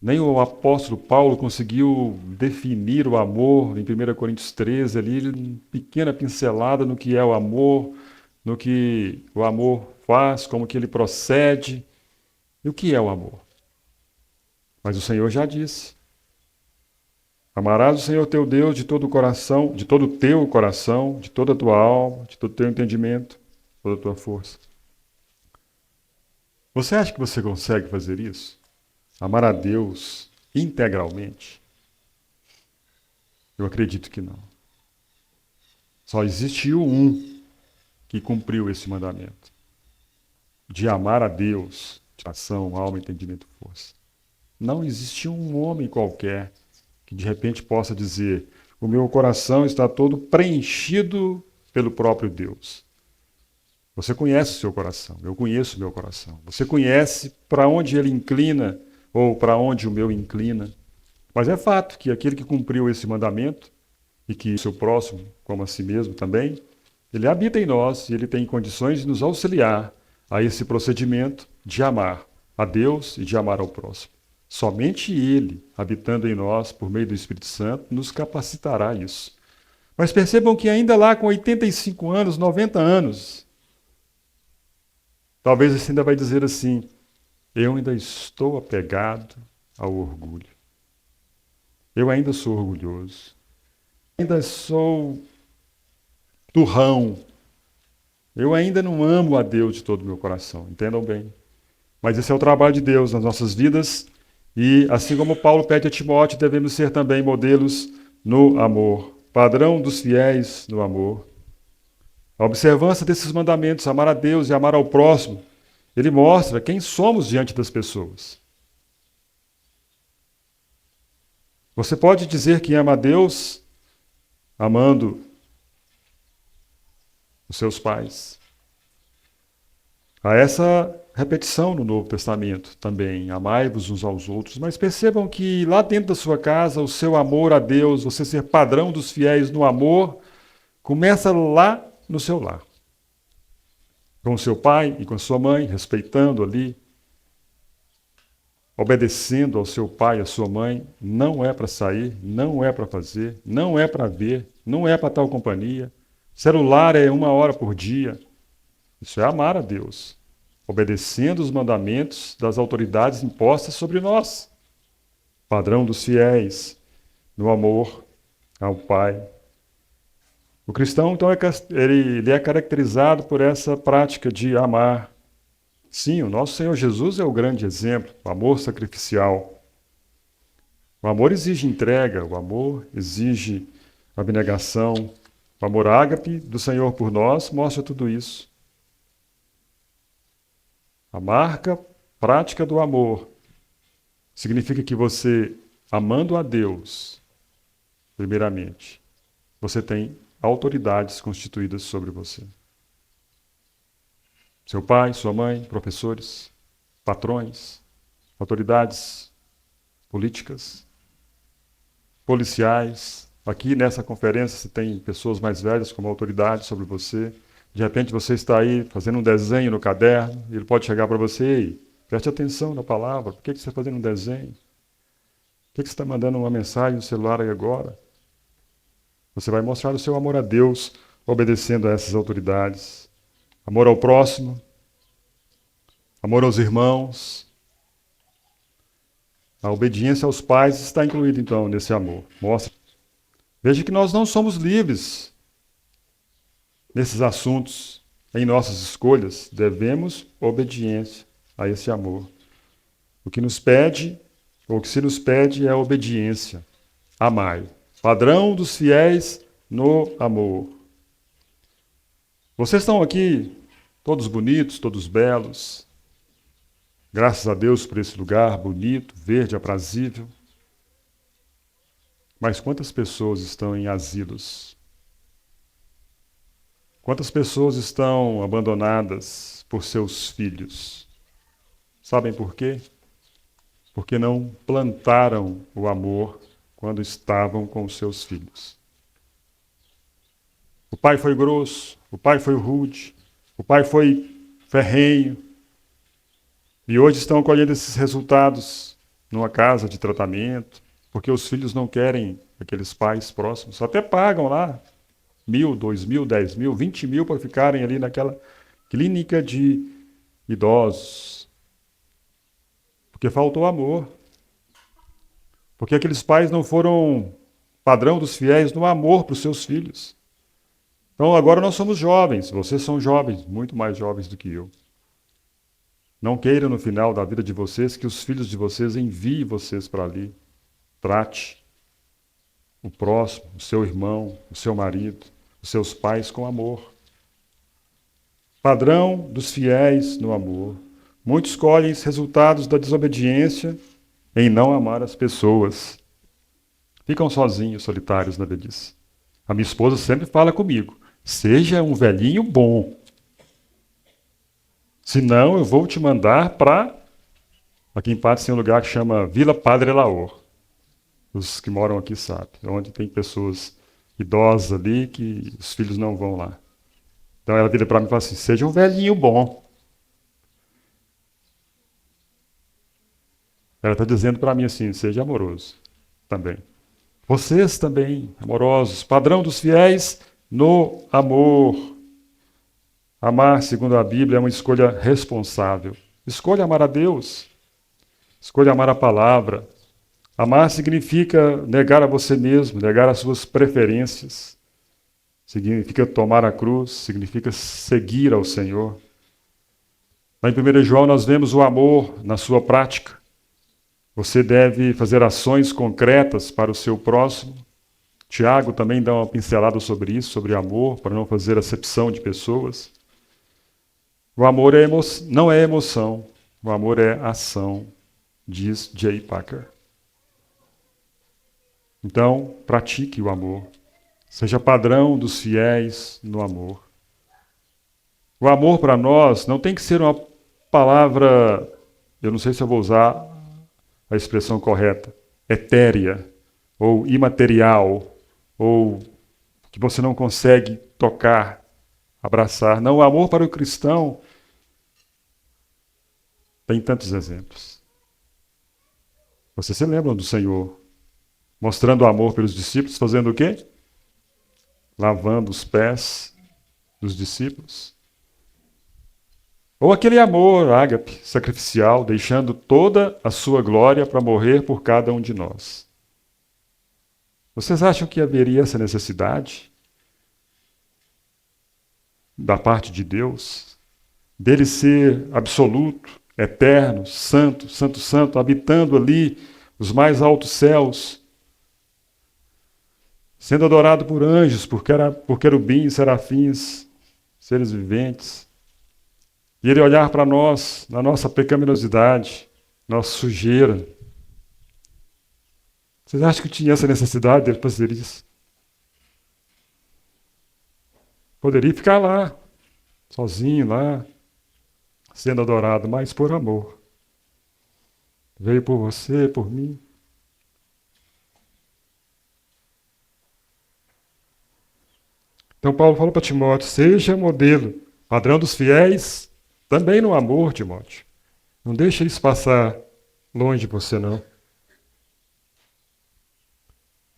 Nem o apóstolo Paulo conseguiu definir o amor em 1 Coríntios 13, ali, pequena pincelada no que é o amor, no que o amor faz, como que ele procede. E o que é o amor? Mas o Senhor já disse: amarás o Senhor teu Deus de todo o coração, de todo o teu coração, de toda a tua alma, de todo o teu entendimento, toda a tua força. Você acha que você consegue fazer isso? Amar a Deus integralmente? Eu acredito que não. Só existiu um que cumpriu esse mandamento, de amar a Deus de ação, alma, entendimento e força. Não existiu um homem qualquer que de repente possa dizer: o meu coração está todo preenchido pelo próprio Deus. Você conhece o seu coração, eu conheço o meu coração. Você conhece para onde ele inclina ou para onde o meu inclina. Mas é fato que aquele que cumpriu esse mandamento, e que o seu próximo, como a si mesmo também, ele habita em nós e ele tem condições de nos auxiliar a esse procedimento de amar a Deus e de amar ao próximo. Somente Ele, habitando em nós por meio do Espírito Santo, nos capacitará a isso. Mas percebam que ainda lá com 85 anos, 90 anos, talvez você ainda vai dizer assim: eu ainda estou apegado ao orgulho. Eu ainda sou orgulhoso. Ainda sou turrão. Eu ainda não amo a Deus de todo o meu coração. Entendam bem. Mas esse é o trabalho de Deus nas nossas vidas. E assim como Paulo pede a Timóteo, devemos ser também modelos no amor. Padrão dos fiéis no amor. A observância desses mandamentos, amar a Deus e amar ao próximo, ele mostra quem somos diante das pessoas. Você pode dizer que ama a Deus amando os seus pais. Há essa repetição no Novo Testamento também: amai-vos uns aos outros. Mas percebam que lá dentro da sua casa, o seu amor a Deus, você ser padrão dos fiéis no amor, começa lá no seu lar. Com o seu pai e com a sua mãe, respeitando ali, obedecendo ao seu pai e à sua mãe. Não é para sair, não é para fazer, não é para ver, não é para tal companhia. Celular é 1 hora por dia. Isso é amar a Deus, obedecendo os mandamentos das autoridades impostas sobre nós. Padrão dos fiéis, no amor ao Pai. O cristão, então, ele é caracterizado por essa prática de amar, Sim, o nosso Senhor Jesus é o grande exemplo, o amor sacrificial. O amor exige entrega, o amor exige abnegação. O amor ágape do Senhor por nós mostra tudo isso. A marca prática do amor significa que você, amando a Deus, primeiramente, você tem autoridades constituídas sobre você. Seu pai, sua mãe, professores, patrões, autoridades políticas, policiais. Aqui nessa conferência você tem pessoas mais velhas como autoridade sobre você. De repente você está aí fazendo um desenho no caderno e ele pode chegar para você: ei, preste atenção na palavra, por que você está fazendo um desenho? Por que você está mandando uma mensagem no celular aí agora? Você vai mostrar o seu amor a Deus obedecendo a essas autoridades. Amor ao próximo, amor aos irmãos. A obediência aos pais está incluída, então, nesse amor. Mostra. Veja que nós não somos livres nesses assuntos, em nossas escolhas. Devemos obediência a esse amor. O que nos pede, ou o que se nos pede, é a obediência. Amai. Padrão dos fiéis no amor. Vocês estão aqui, todos bonitos, todos belos. Graças a Deus por esse lugar bonito, verde, aprazível. Mas quantas pessoas estão em asilos? Quantas pessoas estão abandonadas por seus filhos? Sabem por quê? Porque não plantaram o amor quando estavam com os seus filhos. O pai foi grosso, o pai foi rude, o pai foi ferrenho. E hoje estão colhendo esses resultados numa casa de tratamento, porque os filhos não querem aqueles pais próximos. Até pagam lá 1.000, 2.000, 10.000, 20.000 para ficarem ali naquela clínica de idosos. Porque faltou amor. Porque aqueles pais não foram padrão dos fiéis no amor para os seus filhos. Então agora nós somos jovens, vocês são jovens, muito mais jovens do que eu. Não queiram no final da vida de vocês que os filhos de vocês enviem vocês para ali. Trate o próximo, o seu irmão, o seu marido, os seus pais com amor. Padrão dos fiéis no amor. Muitos colhem os resultados da desobediência em não amar as pessoas. Ficam sozinhos, solitários na velhice. A minha esposa sempre fala comigo: seja um velhinho bom. Senão eu vou te mandar para... Aqui em Patos tem um lugar que chama Vila Padre Laor. Os que moram aqui sabem. Onde tem pessoas idosas ali que os filhos não vão lá. Então ela vira para mim e fala assim: seja um velhinho bom. Ela está dizendo para mim assim: seja amoroso também. Vocês também, amorosos. Padrão dos fiéis no amor. Amar, segundo a Bíblia, é uma escolha responsável. Escolha amar a Deus. Escolha amar a palavra. Amar significa negar a você mesmo, negar as suas preferências. Significa tomar a cruz, significa seguir ao Senhor. Lá em 1 João nós vemos o amor na sua prática. Você deve fazer ações concretas para o seu próximo. Tiago também dá uma pincelada sobre isso, sobre amor, para não fazer acepção de pessoas. O amor não é emoção, o amor é ação, diz J. Packer. Então, pratique o amor. Seja padrão dos fiéis no amor. O amor para nós não tem que ser uma palavra, eu não sei se eu vou usar a expressão correta, etérea, ou imaterial, ou que você não consegue tocar, abraçar. Não, o amor para o cristão tem tantos exemplos. Vocês se lembram do Senhor mostrando amor pelos discípulos, fazendo o quê? Lavando os pés dos discípulos. Ou aquele amor ágape, sacrificial, deixando toda a sua glória para morrer por cada um de nós. Vocês acham que haveria essa necessidade da parte de Deus? dele ser absoluto, eterno, santo, santo, santo, habitando ali os mais altos céus, sendo adorado por anjos, por querubins, serafins, seres viventes. E ele olhar para nós, na nossa pecaminosidade, nossa sujeira. Vocês acham que tinha essa necessidade dele fazer isso? Poderia ficar lá, sozinho lá, sendo adorado, mas por amor. Veio por você, por mim. Então Paulo fala para Timóteo, seja modelo, padrão dos fiéis, também no amor, Timóteo. Não deixe isso passar longe de você, não.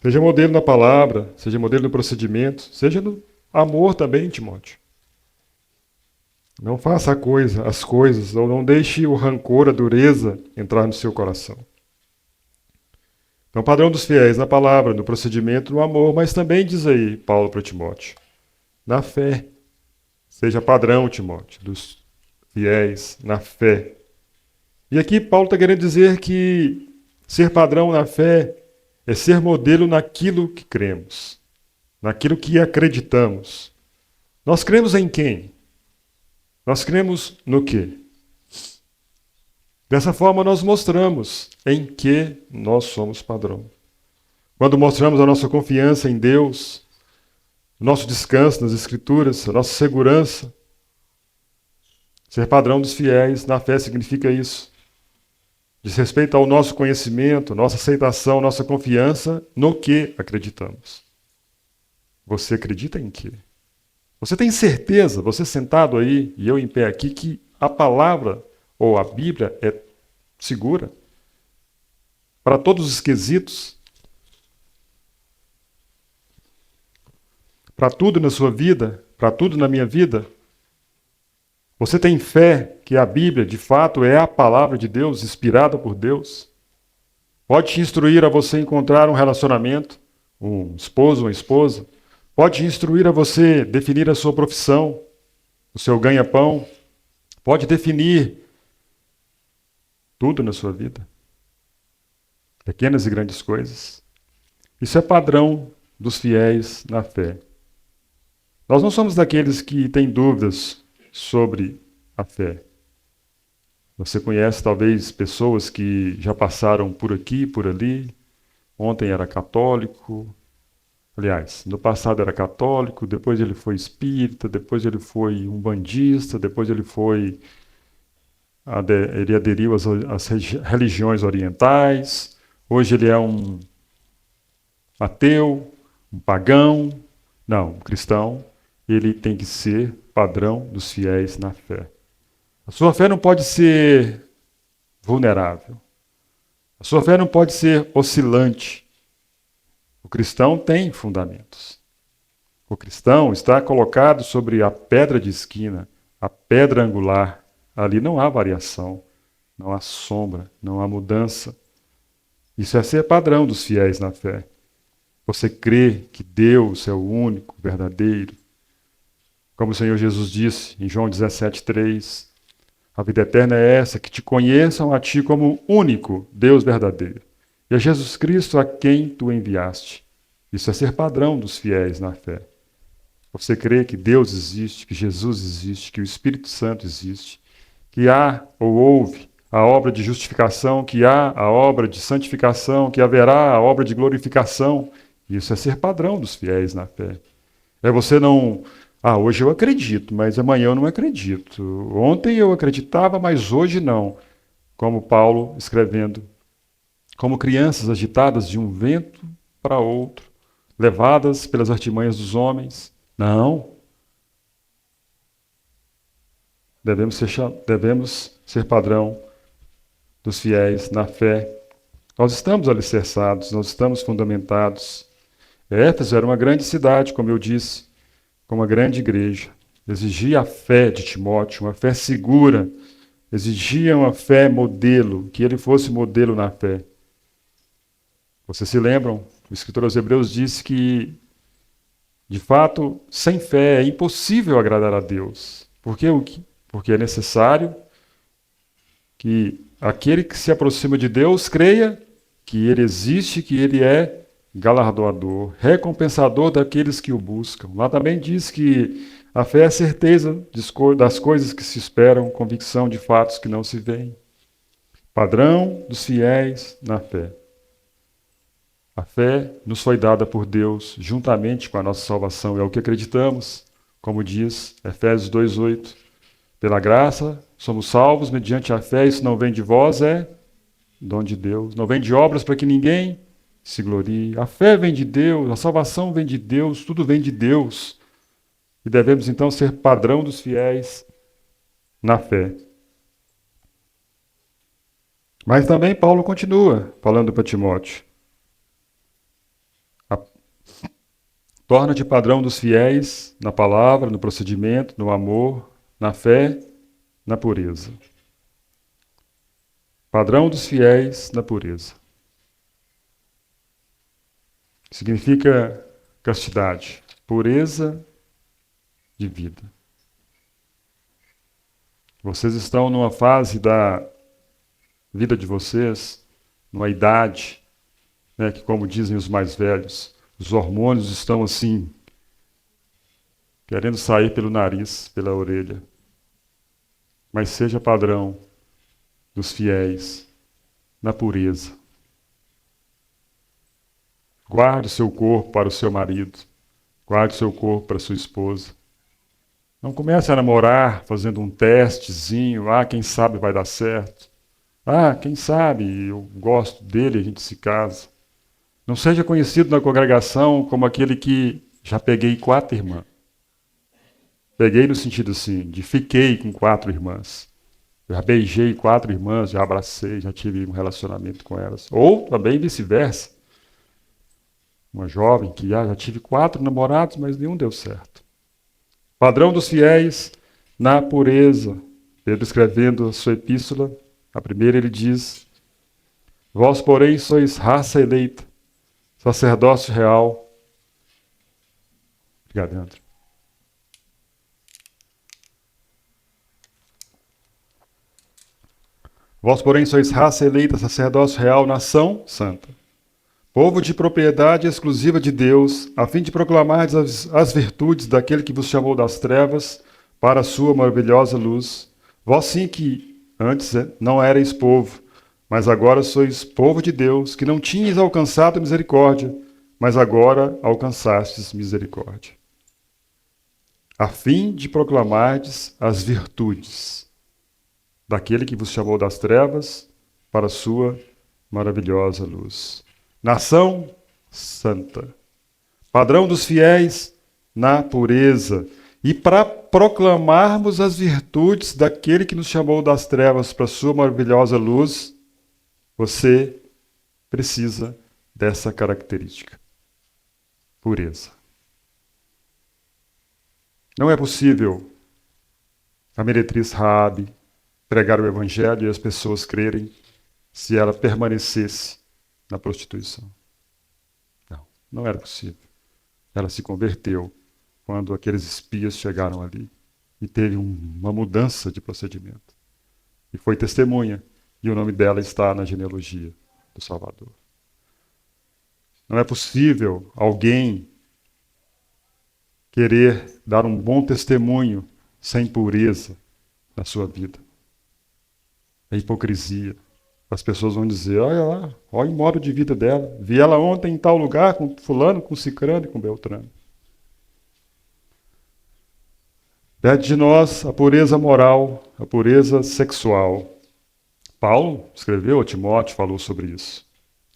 Seja modelo na palavra, seja modelo no procedimento, seja no amor também, Timóteo. Não faça as coisas, ou não deixe o rancor, a dureza entrar no seu coração. Então, padrão dos fiéis na palavra, no procedimento, no amor, mas também diz aí, Paulo para Timóteo, na fé. Seja padrão, Timóteo, dos fiéis na fé. E aqui Paulo está querendo dizer que ser padrão na fé é ser modelo naquilo que cremos, naquilo que acreditamos. Nós cremos em quem? Nós cremos no quê? Dessa forma, nós mostramos em que nós somos padrão. Quando mostramos a nossa confiança em Deus, o nosso descanso nas Escrituras, a nossa segurança, ser padrão dos fiéis na fé significa isso. Diz respeito ao nosso conhecimento, nossa aceitação, nossa confiança no que acreditamos. Você acredita em quê? Você tem certeza, você sentado aí e eu em pé aqui, que a palavra ou a Bíblia é segura para todos os quesitos? Para tudo na sua vida? Para tudo na minha vida? Você tem fé que a Bíblia, de fato, é a palavra de Deus, inspirada por Deus? Pode te instruir a você encontrar um relacionamento, um esposo, uma esposa. Pode te instruir a você definir a sua profissão, o seu ganha-pão. Pode definir tudo na sua vida. Pequenas e grandes coisas. Isso é padrão dos fiéis na fé. Nós não somos daqueles que têm dúvidas sobre a fé. Você conhece talvez pessoas que já passaram por aqui, por ali. Ontem era católico. Aliás, no passado era católico, depois ele foi espírita, depois ele foi umbandista, depois ele ele aderiu às religiões orientais. Hoje ele é um ateu, um pagão. Não, um cristão. Ele tem que ser padrão dos fiéis na fé. A sua fé não pode ser vulnerável. A sua fé não pode ser oscilante. O cristão tem fundamentos. O cristão está colocado sobre a pedra de esquina, a pedra angular. Ali não há variação, não há sombra, não há mudança. Isso é ser padrão dos fiéis na fé. Você crê que Deus é o único, verdadeiro. Como o Senhor Jesus disse em João 17,3, a vida eterna é essa, que te conheçam a ti como único Deus verdadeiro. E a Jesus Cristo a quem tu enviaste. Isso é ser padrão dos fiéis na fé. Você crê que Deus existe, que Jesus existe, que o Espírito Santo existe, que há ou houve a obra de justificação, que há a obra de santificação, que haverá a obra de glorificação. Isso é ser padrão dos fiéis na fé. É você não... hoje eu acredito, mas amanhã eu não acredito. Ontem eu acreditava, mas hoje não. Como Paulo escrevendo. Como crianças agitadas de um vento para outro, levadas pelas artimanhas dos homens. Não. Devemos ser padrão dos fiéis na fé. Nós estamos alicerçados, nós estamos fundamentados. Éfeso era uma grande cidade, como eu disse, com uma grande igreja. Exigia a fé de Timóteo, uma fé segura. Exigia uma fé modelo, que ele fosse modelo na fé. Vocês se lembram? O escritor aos Hebreus disse que, de fato, sem fé é impossível agradar a Deus. Porque porque é necessário que aquele que se aproxima de Deus creia que Ele existe, que Ele é galardoador, recompensador daqueles que o buscam. Lá também diz que a fé é a certeza das coisas que se esperam, convicção de fatos que não se veem. Padrão dos fiéis na fé. A fé nos foi dada por Deus juntamente com a nossa salvação, é o que acreditamos, como diz Efésios 2:8. Pela graça somos salvos mediante a fé, isso não vem de vós, é dom de Deus. Não vem de obras para que ninguém se glorie. A fé vem de Deus, a salvação vem de Deus, tudo vem de Deus. E devemos então ser padrão dos fiéis na fé. Mas também Paulo continua falando para Timóteo. Torna-te padrão dos fiéis na palavra, no procedimento, no amor, na fé, na pureza. Padrão dos fiéis na pureza. Significa castidade, pureza de vida. Vocês estão numa fase da vida de vocês, numa idade, né, que, como dizem os mais velhos, os hormônios estão assim, querendo sair pelo nariz, pela orelha. Mas seja padrão dos fiéis na pureza. Guarde o seu corpo para o seu marido. Guarde o seu corpo para a sua esposa. Não comece a namorar fazendo um testezinho. Quem sabe vai dar certo. Quem sabe eu gosto dele, a gente se casa. Não seja conhecido na congregação como aquele que já peguei 4 irmãs. Peguei no sentido assim, de fiquei com 4 irmãs. Já beijei 4 irmãs, já abracei, já tive um relacionamento com elas. Ou também vice-versa. Uma jovem que já tive 4 namorados, mas nenhum deu certo. Padrão dos fiéis na pureza. Pedro escrevendo a sua epístola, a primeira ele diz: vós, porém, sois raça eleita, sacerdócio real. Obrigado, André. Vós, porém, sois raça eleita, sacerdócio real, nação santa. Povo de propriedade exclusiva de Deus, a fim de proclamar as virtudes daquele que vos chamou das trevas para a sua maravilhosa luz. Vós sim que antes não erais povo, mas agora sois povo de Deus, que não tinhas alcançado misericórdia, mas agora alcançastes misericórdia. A fim de proclamardes as virtudes daquele que vos chamou das trevas para a sua maravilhosa luz. Nação santa, padrão dos fiéis na pureza, e para proclamarmos as virtudes daquele que nos chamou das trevas para a sua maravilhosa luz, você precisa dessa característica, pureza. Não é possível a meretriz Raabe pregar o evangelho e as pessoas crerem se ela permanecesse na prostituição. Não era possível. Ela se converteu quando aqueles espias chegaram ali e teve uma mudança de procedimento. E foi testemunha, e o nome dela está na genealogia do Salvador. Não é possível alguém querer dar um bom testemunho sem pureza na sua vida. É hipocrisia. As pessoas vão dizer, olha lá, olha o modo de vida dela. Vi ela ontem em tal lugar, com fulano, com cicrano e com beltrano. Pede de nós a pureza moral, a pureza sexual. Paulo escreveu a Timóteo, falou sobre isso,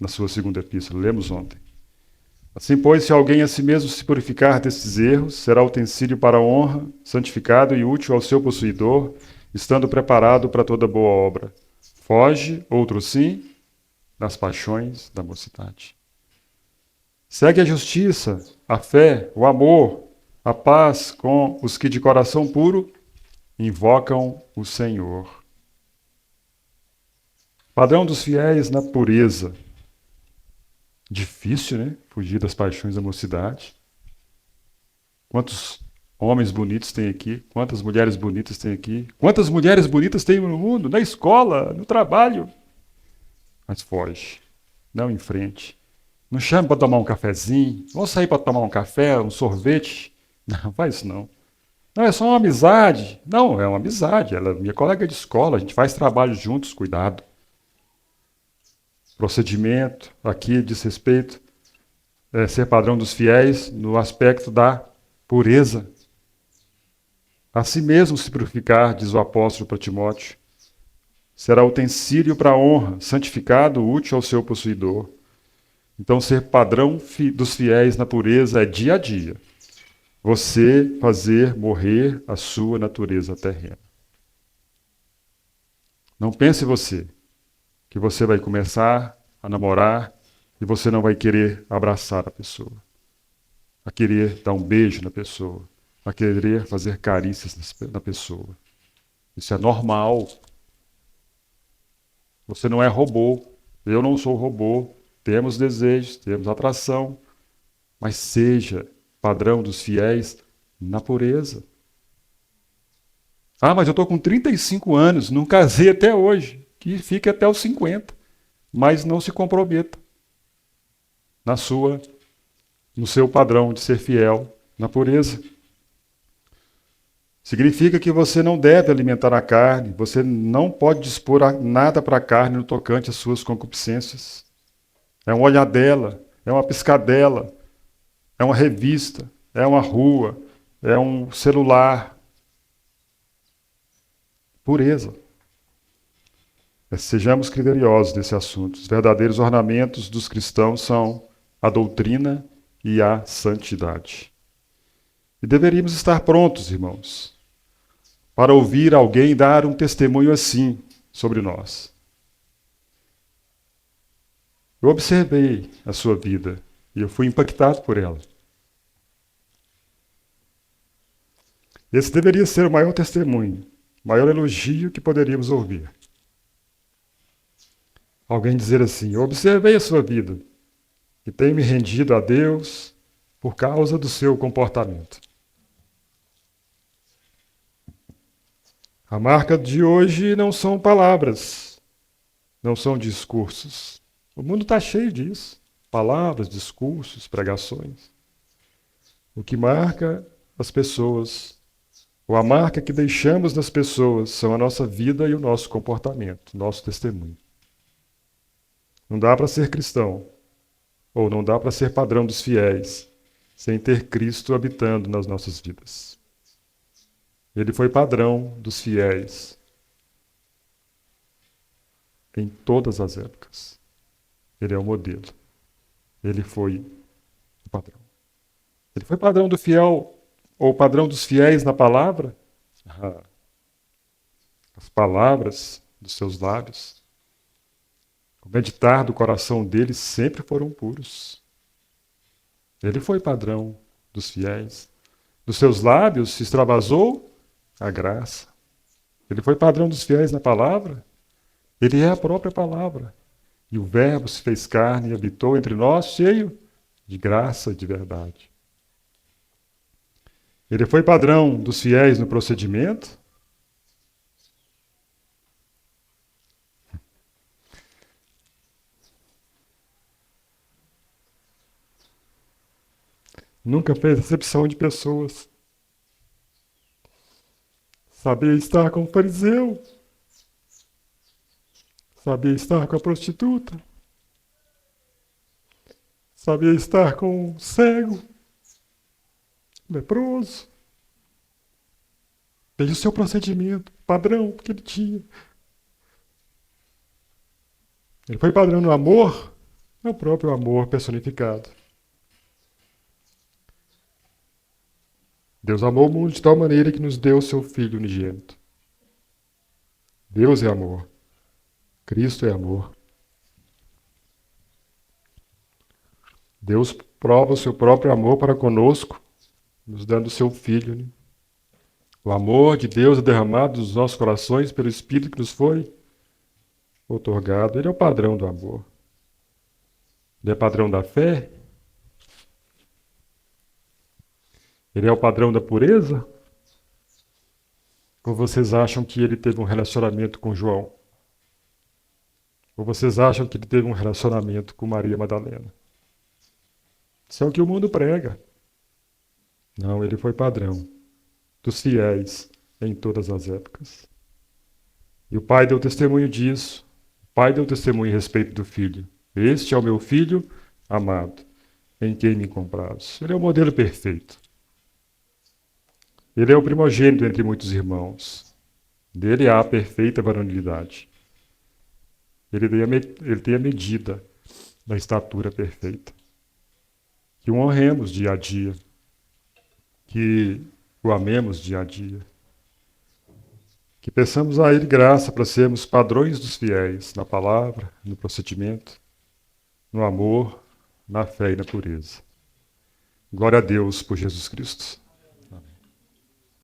na sua segunda epístola, lemos ontem. Assim, pois, se alguém a si mesmo se purificar destes erros, será utensílio para a honra, santificado e útil ao seu possuidor, estando preparado para toda boa obra. Foge, outro sim, das paixões da mocidade. Segue a justiça, a fé, o amor, a paz com os que de coração puro invocam o Senhor. Padrão dos fiéis na pureza. Difícil, né? Fugir das paixões da mocidade. Quantos homens bonitos tem aqui? Quantas mulheres bonitas tem aqui? Quantas mulheres bonitas tem no mundo? Na escola, no trabalho? Mas foge. Não em frente. Não chame para tomar um cafezinho. Vamos sair para tomar um café, um sorvete. Não, faz isso não. Não, é só uma amizade. Não, é uma amizade. Ela é minha colega de escola. A gente faz trabalho juntos, cuidado. Procedimento, aqui diz respeito ser padrão dos fiéis no aspecto da pureza. A si mesmo se purificar, diz o apóstolo para Timóteo, será utensílio para a honra, santificado, útil ao seu possuidor. Então, ser padrão dos fiéis na pureza é dia a dia. Você fazer morrer a sua natureza terrena. Não pense você que você vai começar a namorar e você não vai querer abraçar a pessoa, a querer dar um beijo na pessoa, a querer fazer carícias na pessoa. Isso é normal. Você não é robô. Eu não sou robô. Temos desejos, temos atração, mas seja padrão dos fiéis na pureza. Ah, mas eu estou com 35 anos, não casei até hoje. Que fique até os 50, mas não se comprometa no seu padrão de ser fiel na pureza. Significa que você não deve alimentar a carne, você não pode dispor nada para a carne no tocante às suas concupiscências. É uma olhadela, é uma piscadela, é uma revista, é uma rua, é um celular. Pureza. Sejamos criteriosos nesse assunto. Os verdadeiros ornamentos dos cristãos são a doutrina e a santidade. E deveríamos estar prontos, irmãos, para ouvir alguém dar um testemunho assim sobre nós. Eu observei a sua vida e eu fui impactado por ela. Esse deveria ser o maior testemunho, o maior elogio que poderíamos ouvir. Alguém dizer assim: eu observei a sua vida e tenho me rendido a Deus por causa do seu comportamento. A marca de hoje não são palavras, não são discursos. O mundo está cheio disso. Palavras, discursos, pregações. O que marca as pessoas, ou a marca que deixamos nas pessoas, são a nossa vida e o nosso comportamento, nosso testemunho. Não dá para ser cristão, ou não dá para ser padrão dos fiéis, sem ter Cristo habitando nas nossas vidas. Ele foi padrão dos fiéis em todas as épocas. Ele é o modelo. Ele foi o padrão. Ele foi padrão do fiel, ou padrão dos fiéis na palavra. As palavras dos seus lábios, o meditar do coração dele sempre foram puros. Ele foi padrão dos fiéis. Dos seus lábios se extravasou a graça. Ele foi padrão dos fiéis na palavra. Ele é a própria palavra. E o Verbo se fez carne e habitou entre nós, cheio de graça e de verdade. Ele foi padrão dos fiéis no procedimento. Nunca fez acepção de pessoas. Sabia estar com o fariseu. Sabia estar com a prostituta. Sabia estar com o cego, leproso. Veja o seu procedimento, padrão que ele tinha. Ele foi padrão no amor, é o próprio amor personificado. Deus amou o mundo de tal maneira que nos deu o seu Filho unigênito. Deus é amor. Cristo é amor. Deus prova o seu próprio amor para conosco, nos dando o seu Filho. Né? O amor de Deus é derramado nos nossos corações pelo Espírito que nos foi outorgado. Ele é o padrão do amor. Ele é padrão da fé. Ele é o padrão da pureza? Ou vocês acham que ele teve um relacionamento com João? Ou vocês acham que ele teve um relacionamento com Maria Madalena? Isso é o que o mundo prega. Não, ele foi padrão dos fiéis em todas as épocas. E o Pai deu testemunho disso. O Pai deu testemunho a respeito do Filho. Este é o meu Filho amado, em quem me comprazo. Ele é o modelo perfeito. Ele é o primogênito entre muitos irmãos. Dele há a perfeita varonilidade. Ele tem a medida da estatura perfeita. Que o honremos dia a dia. Que o amemos dia a dia. Que peçamos a Ele graça para sermos padrões dos fiéis na palavra, no procedimento, no amor, na fé e na pureza. Glória a Deus por Jesus Cristo.